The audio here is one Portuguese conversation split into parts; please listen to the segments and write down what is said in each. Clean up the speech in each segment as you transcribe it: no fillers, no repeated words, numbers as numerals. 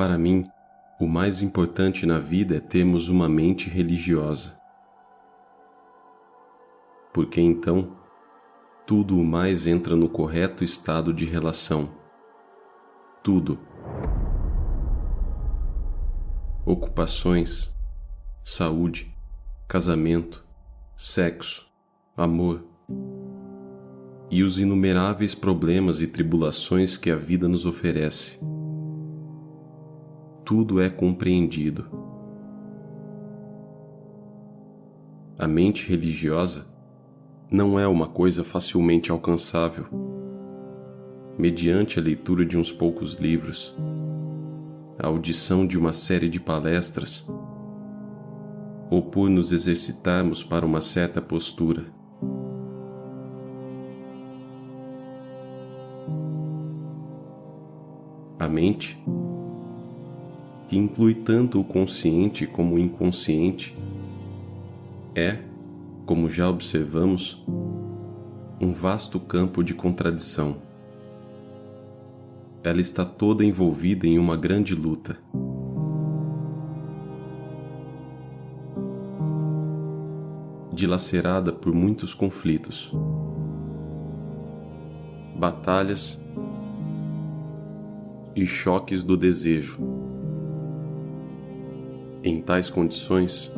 Para mim, o mais importante na vida é termos uma mente religiosa. Porque então, tudo o mais entra no correto estado de relação. Tudo. Ocupações, saúde, casamento, sexo, amor e os inumeráveis problemas e tribulações que a vida nos oferece. Tudo é compreendido. A mente religiosa não é uma coisa facilmente alcançável, mediante a leitura de uns poucos livros, a audição de uma série de palestras, ou por nos exercitarmos para uma certa postura. A mente, que inclui tanto o consciente como o inconsciente, é, como já observamos, um vasto campo de contradição. Ela está toda envolvida em uma grande luta. Dilacerada por muitos conflitos, batalhas e choques do desejo. Em tais condições,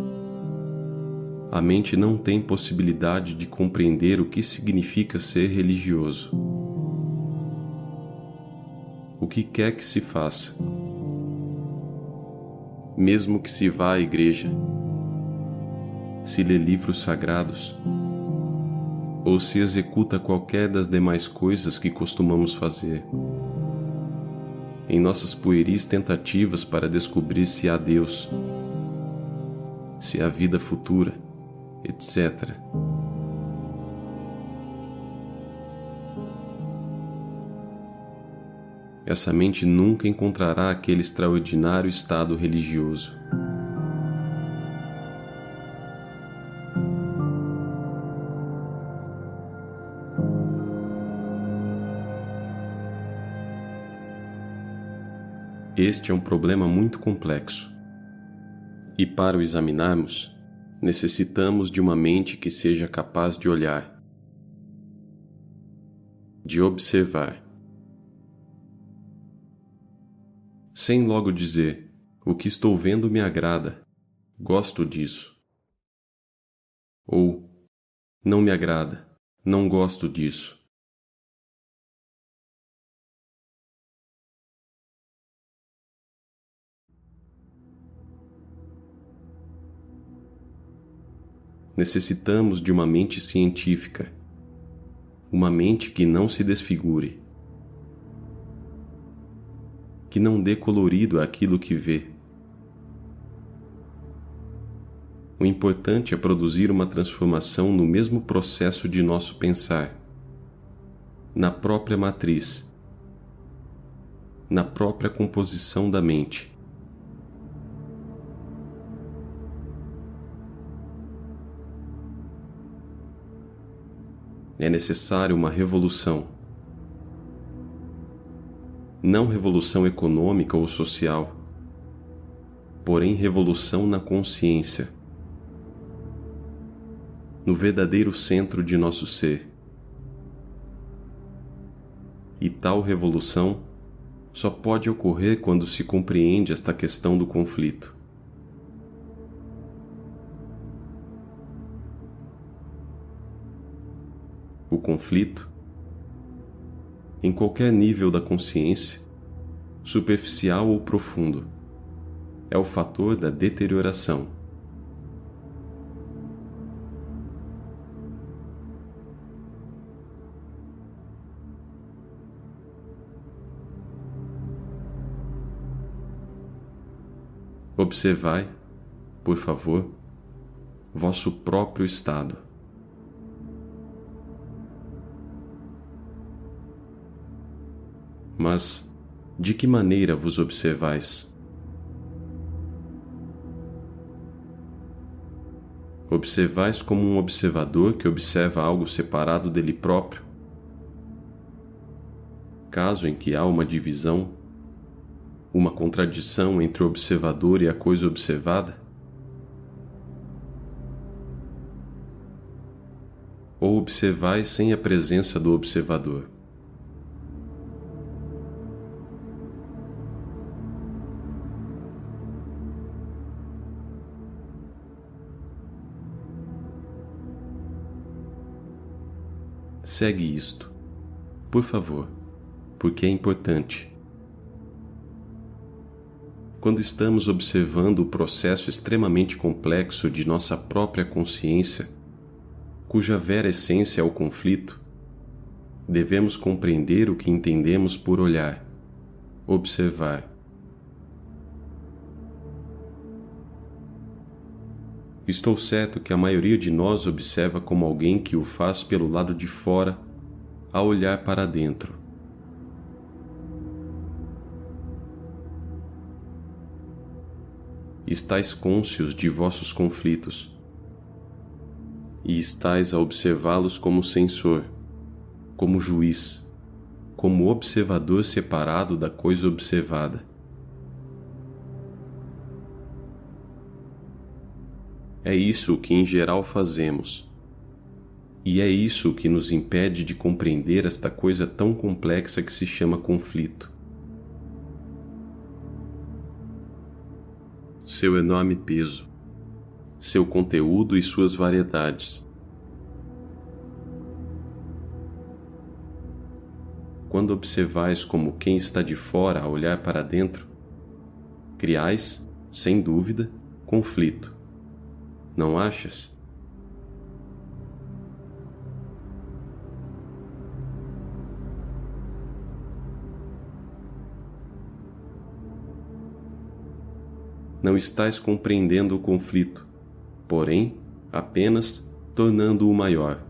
a mente não tem possibilidade de compreender o que significa ser religioso. O que quer que se faça, mesmo que se vá à igreja, se lê livros sagrados, ou se executa qualquer das demais coisas que costumamos fazer, em nossas pueris tentativas para descobrir se há Deus, se há vida futura, etc. Essa mente nunca encontrará aquele extraordinário estado religioso. Este é um problema muito complexo, e para o examinarmos, necessitamos de uma mente que seja capaz de olhar, de observar, sem logo dizer: o que estou vendo me agrada, gosto disso, ou não me agrada, não gosto disso. Necessitamos de uma mente científica, uma mente que não se desfigure, que não dê colorido àquilo que vê. O importante é produzir uma transformação no mesmo processo de nosso pensar, na própria matriz, na própria composição da mente. É necessária uma revolução. Não revolução econômica ou social, porém revolução na consciência, no verdadeiro centro de nosso ser. E tal revolução só pode ocorrer quando se compreende esta questão do conflito. O conflito, em qualquer nível da consciência, superficial ou profundo, é o fator da deterioração. Observai, por favor, vosso próprio estado. Mas, de que maneira vos observais? Observais como um observador que observa algo separado dele próprio? Caso em que há uma divisão, uma contradição entre o observador e a coisa observada? Ou observais sem a presença do observador? Segue isto, por favor, porque é importante. Quando estamos observando o processo extremamente complexo de nossa própria consciência, cuja vera essência é o conflito, devemos compreender o que entendemos por olhar, observar. Estou certo que a maioria de nós observa como alguém que o faz pelo lado de fora, a olhar para dentro. Estais cônscios de vossos conflitos, e estais a observá-los como censor, como juiz, como observador separado da coisa observada. É isso que em geral fazemos, e é isso que nos impede de compreender esta coisa tão complexa que se chama conflito. Seu enorme peso, seu conteúdo e suas variedades. Quando observais como quem está de fora a olhar para dentro, criais, sem dúvida, conflito. Não achas? Não estais compreendendo o conflito, porém, apenas tornando-o maior.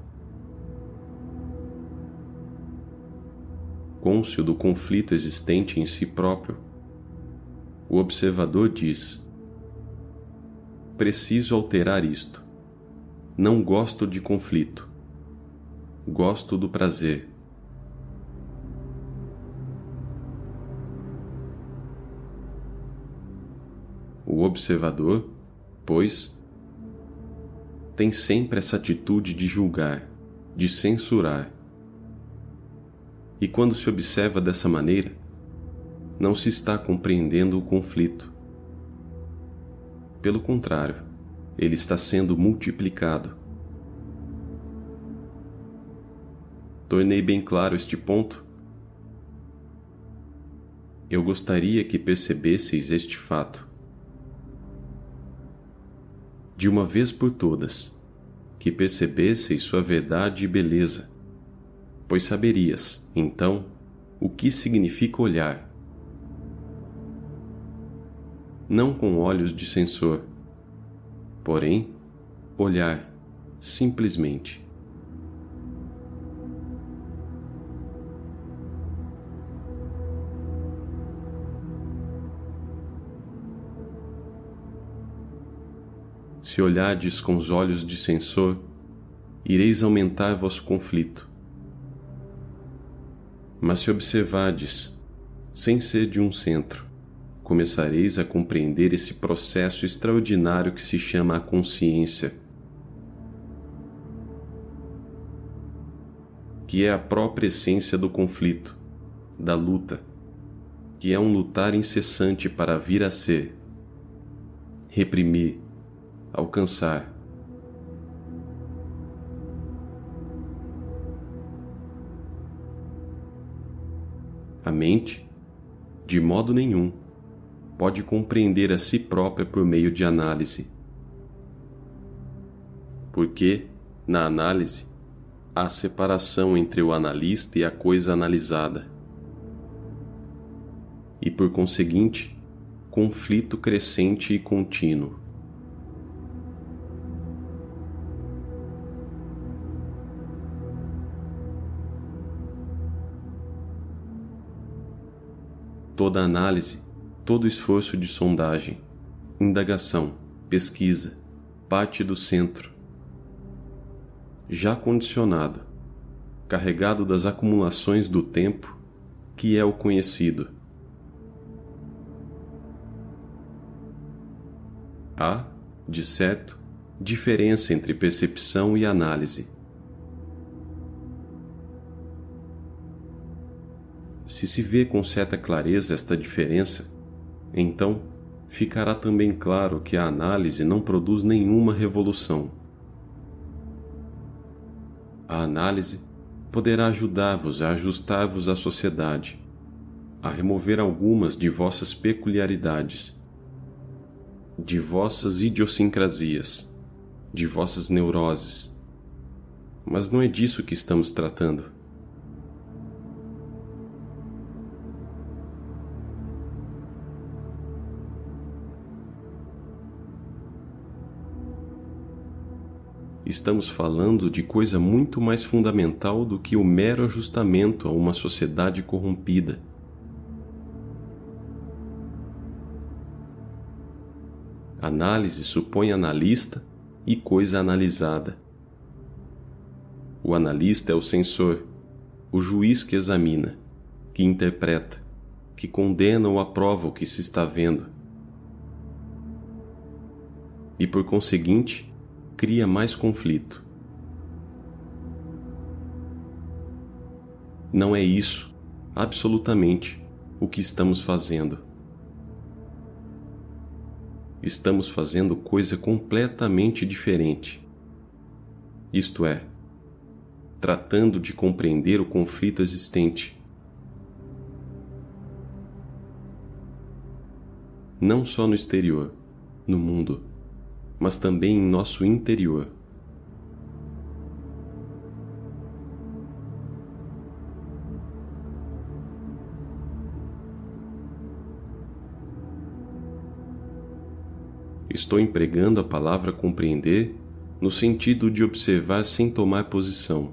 Cônscio do conflito existente em si próprio, o observador diz: preciso alterar isto. Não gosto de conflito. Gosto do prazer. O observador, pois, tem sempre essa atitude de julgar, de censurar. E quando se observa dessa maneira, não se está compreendendo o conflito. Pelo contrário, ele está sendo multiplicado. Tornei bem claro este ponto? Eu gostaria que percebesseis este fato. De uma vez por todas, que percebesseis sua verdade e beleza, pois saberias, então, o que significa olhar. Não com olhos de censor, porém, olhar, simplesmente. Se olhardes com os olhos de censor, ireis aumentar vosso conflito. Mas se observardes, sem ser de um centro, começareis a compreender esse processo extraordinário que se chama a consciência, que é a própria essência do conflito, da luta, que é um lutar incessante para vir a ser, reprimir, alcançar. A mente, de modo nenhum, pode compreender a si própria por meio de análise. Porque, na análise, há separação entre o analista e a coisa analisada. E, por conseguinte, conflito crescente e contínuo. Toda análise, todo esforço de sondagem, indagação, pesquisa, parte do centro, já condicionado, carregado das acumulações do tempo, que é o conhecido. Há, de certo, diferença entre percepção e análise. Se vê com certa clareza esta diferença, então ficará também claro que a análise não produz nenhuma revolução. A análise poderá ajudar-vos a ajustar-vos à sociedade, a remover algumas de vossas peculiaridades, de vossas idiosincrasias, de vossas neuroses. Mas não é disso que estamos tratando. Estamos falando de coisa muito mais fundamental do que o mero ajustamento a uma sociedade corrompida. Análise supõe analista e coisa analisada. O analista é o censor, o juiz que examina, que interpreta, que condena ou aprova o que se está vendo. E, por conseguinte, cria mais conflito. Não é isso, absolutamente, o que estamos fazendo. Estamos fazendo coisa completamente diferente. Isto é, tratando de compreender o conflito existente. Não só no exterior, no mundo, mas também em nosso interior. Estou empregando a palavra compreender no sentido de observar sem tomar posição.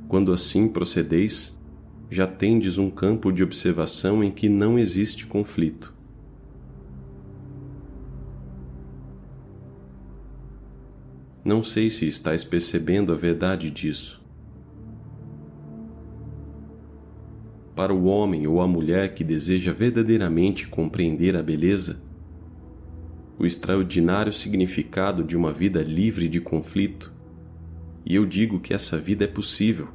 Quando assim procedeis, já tendes um campo de observação em que não existe conflito. Não sei se estáis percebendo a verdade disso. Para o homem ou a mulher que deseja verdadeiramente compreender a beleza, o extraordinário significado de uma vida livre de conflito, e eu digo que essa vida é possível,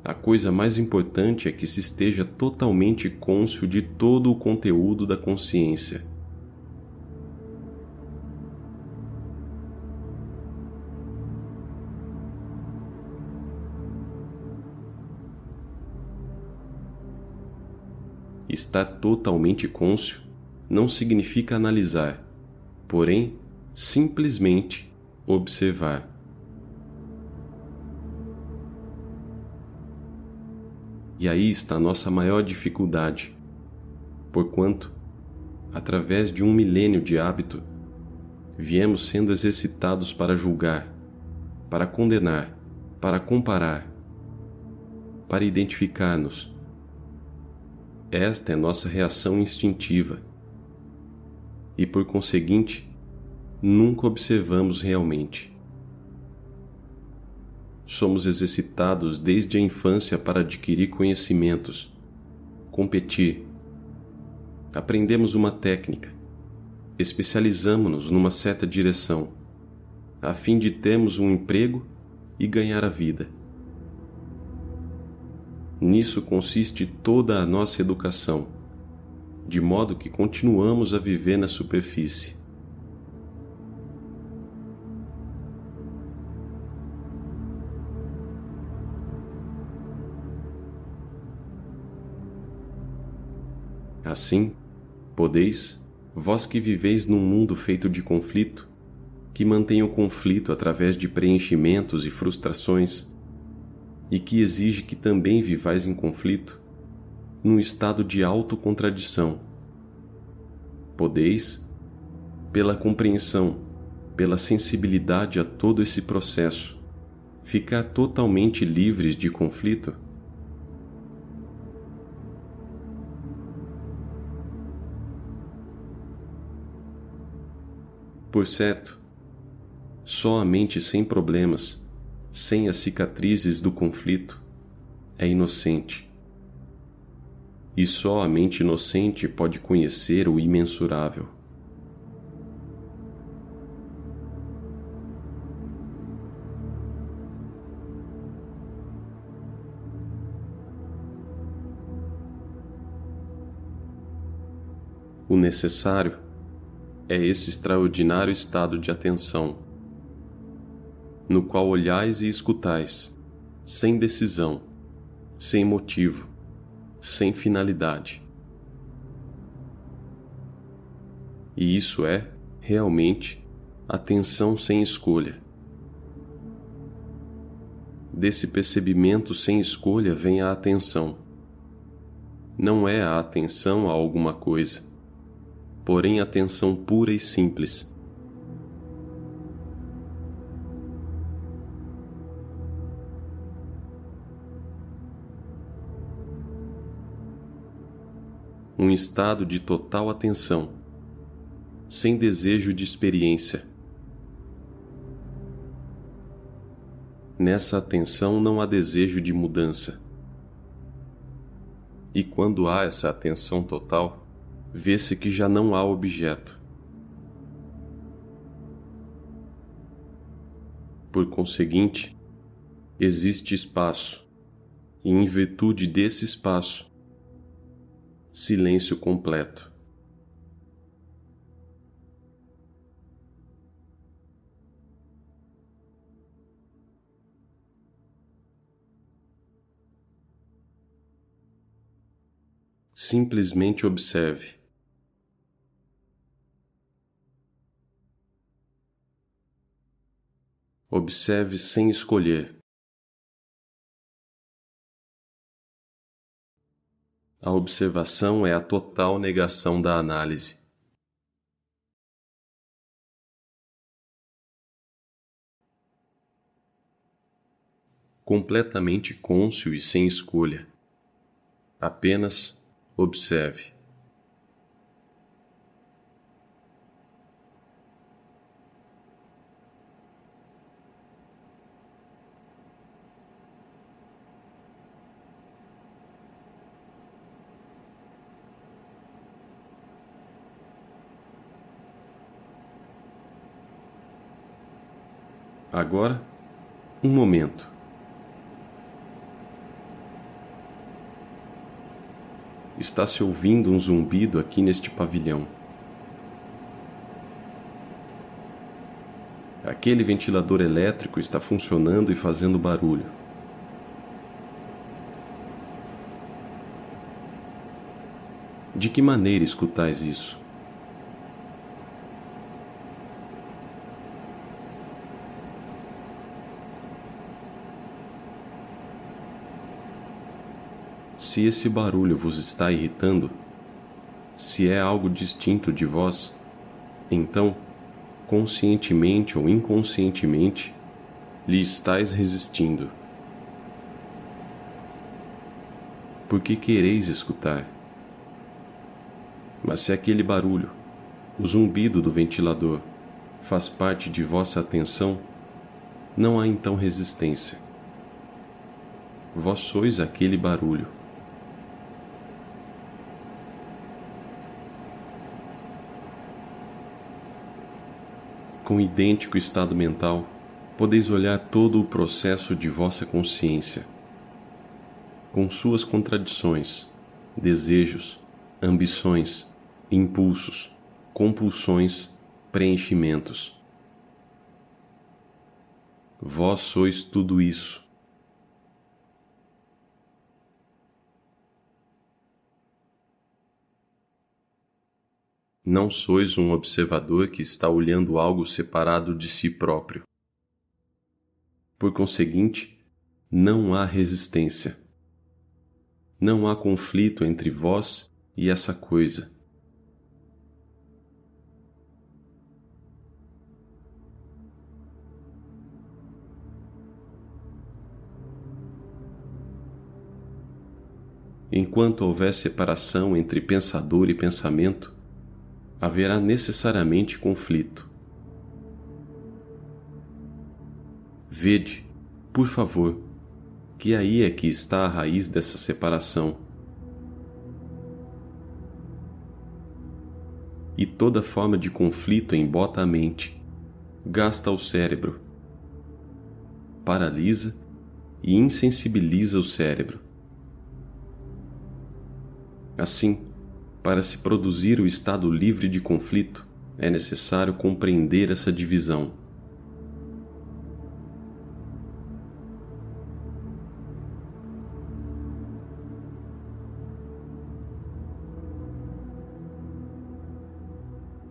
a coisa mais importante é que se esteja totalmente cônscio de todo o conteúdo da consciência. Estar totalmente cônscio não significa analisar, porém, simplesmente observar. E aí está a nossa maior dificuldade, porquanto, através de 1 milênio de hábito, viemos sendo exercitados para julgar, para condenar, para comparar, para identificar-nos. Esta é nossa reação instintiva. E, por conseguinte, nunca observamos realmente. Somos exercitados desde a infância para adquirir conhecimentos, competir. Aprendemos uma técnica, especializamo-nos numa certa direção, a fim de termos um emprego e ganhar a vida. Nisso consiste toda a nossa educação, de modo que continuamos a viver na superfície. Assim, podeis, vós que viveis num mundo feito de conflito, que mantém o conflito através de preenchimentos e frustrações, e que exige que também vivais em conflito, num estado de autocontradição. Podeis, pela compreensão, pela sensibilidade a todo esse processo, ficar totalmente livres de conflito? Por certo, só a mente sem problemas, sem as cicatrizes do conflito, é inocente. e só a mente inocente pode conhecer o imensurável. O necessário é esse extraordinário estado de atenção, no qual olhais e escutais, sem decisão, sem motivo, sem finalidade. E isso é, realmente, atenção sem escolha. Desse percebimento sem escolha vem a atenção. Não é a atenção a alguma coisa, porém atenção pura e simples. Um estado de total atenção, sem desejo de experiência. Nessa atenção não há desejo de mudança. E quando há essa atenção total, vê-se que já não há objeto. Por conseguinte, existe espaço, e em virtude desse espaço, silêncio completo. Simplesmente observe. Observe sem escolher. A observação é a total negação da análise. Completamente cônscio e sem escolha. Apenas observe. Agora, um momento. Está se ouvindo um zumbido aqui neste pavilhão. Aquele ventilador elétrico está funcionando e fazendo barulho. De que maneira escutais isso? Se esse barulho vos está irritando, se é algo distinto de vós, então, conscientemente ou inconscientemente, lhe estáis resistindo. Por que quereis escutar? Mas se aquele barulho, o zumbido do ventilador, faz parte de vossa atenção, não há então resistência. Vós sois aquele barulho. Com idêntico estado mental, podeis olhar todo o processo de vossa consciência, com suas contradições, desejos, ambições, impulsos, compulsões, preenchimentos. Vós sois tudo isso. Não sois um observador que está olhando algo separado de si próprio. Por conseguinte, não há resistência. Não há conflito entre vós e essa coisa. Enquanto houver separação entre pensador e pensamento, haverá necessariamente conflito. Vede, por favor, que aí é que está a raiz dessa separação. e toda forma de conflito embota a mente, gasta o cérebro, paralisa e insensibiliza o cérebro. Assim, para se produzir o estado livre de conflito, é necessário compreender essa divisão.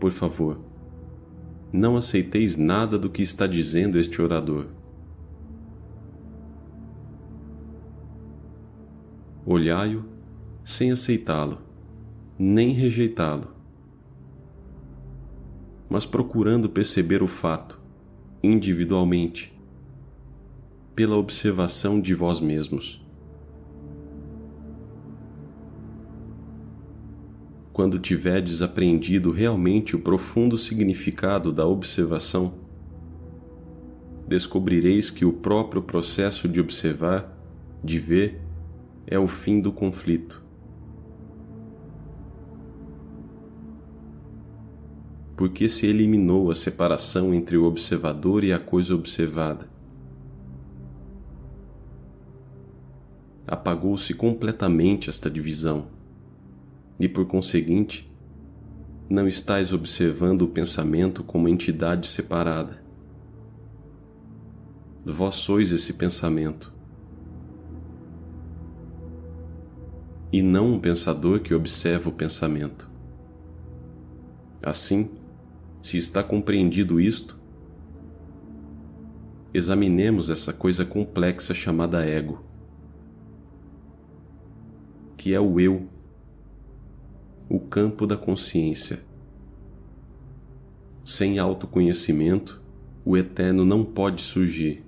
Por favor, não aceiteis nada do que está dizendo este orador. Olhai-o sem aceitá-lo, nem rejeitá-lo, mas procurando perceber o fato, individualmente, pela observação de vós mesmos. Quando tiverdes apreendido realmente o profundo significado da observação, descobrireis que o próprio processo de observar, de ver, é o fim do conflito. Porque se eliminou a separação entre o observador e a coisa observada. Apagou-se completamente esta divisão, e por conseguinte, não estais observando o pensamento como entidade separada. Vós sois esse pensamento, e não um pensador que observa o pensamento. Assim, se está compreendido isto, examinemos essa coisa complexa chamada ego, que é o eu, o campo da consciência. Sem autoconhecimento, o eterno não pode surgir.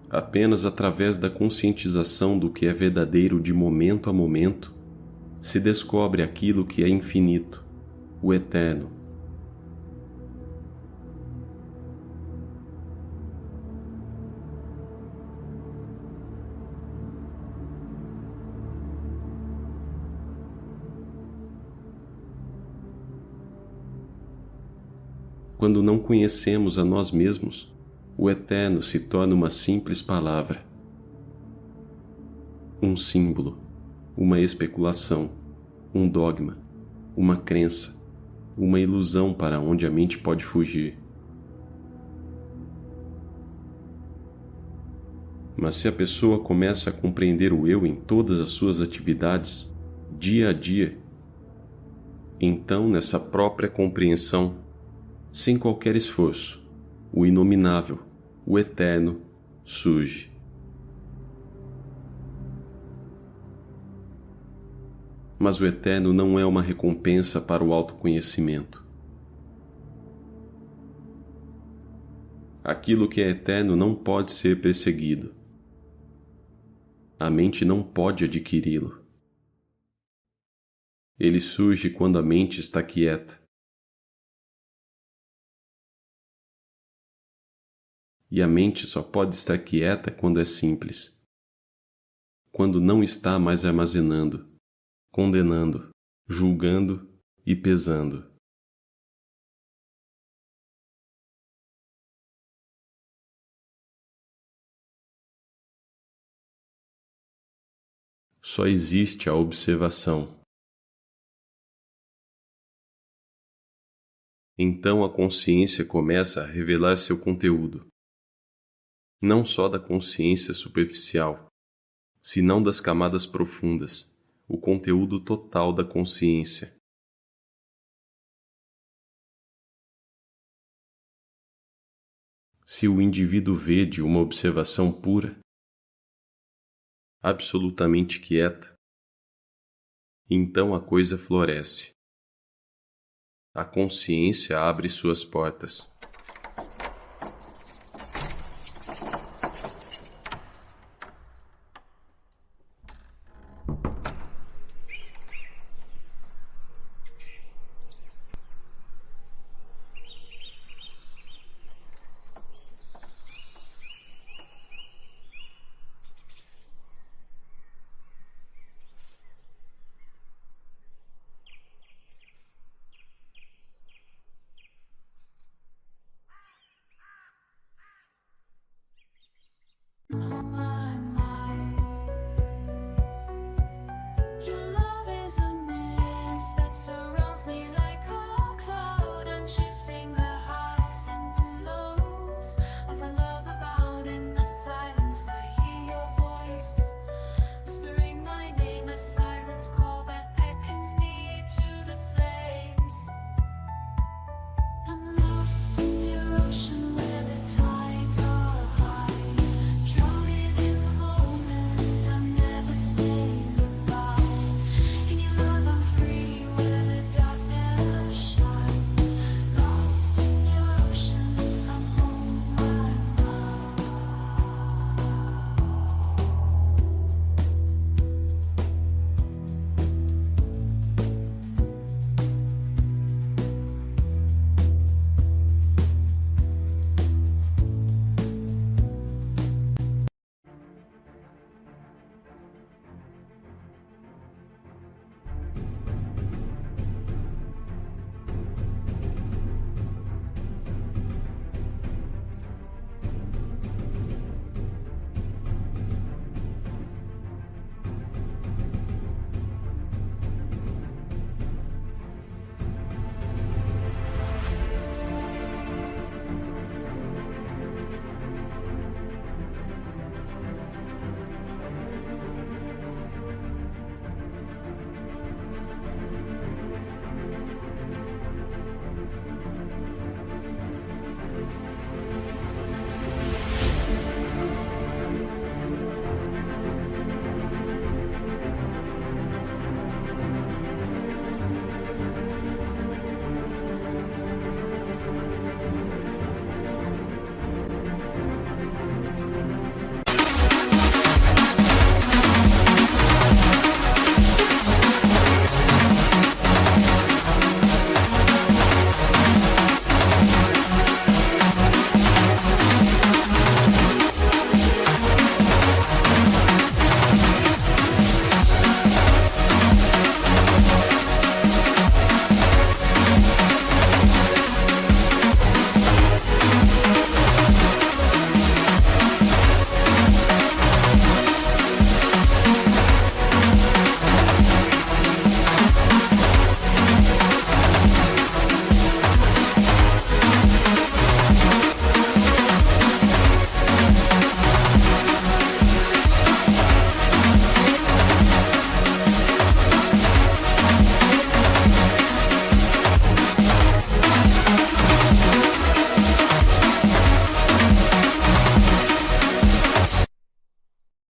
Apenas através da conscientização do que é verdadeiro de momento a momento, se descobre aquilo que é infinito, o eterno. Quando não conhecemos a nós mesmos, o eterno se torna uma simples palavra, um símbolo, uma especulação, um dogma, uma crença, uma ilusão para onde a mente pode fugir. Mas se a pessoa começa a compreender o eu em todas as suas atividades, dia a dia, então nessa própria compreensão, sem qualquer esforço, o inominável, o eterno, surge. Mas o eterno não é uma recompensa para o autoconhecimento. Aquilo que é eterno não pode ser perseguido. A mente não pode adquiri-lo. Ele surge quando a mente está quieta. E a mente só pode estar quieta quando é simples. Quando não está mais armazenando, condenando, julgando e pesando. Só existe a observação. Então a consciência começa a revelar seu conteúdo. Não só da consciência superficial, senão das camadas profundas, o conteúdo total da consciência. Se o indivíduo vê de uma observação pura, absolutamente quieta, então a coisa floresce. A consciência abre suas portas. me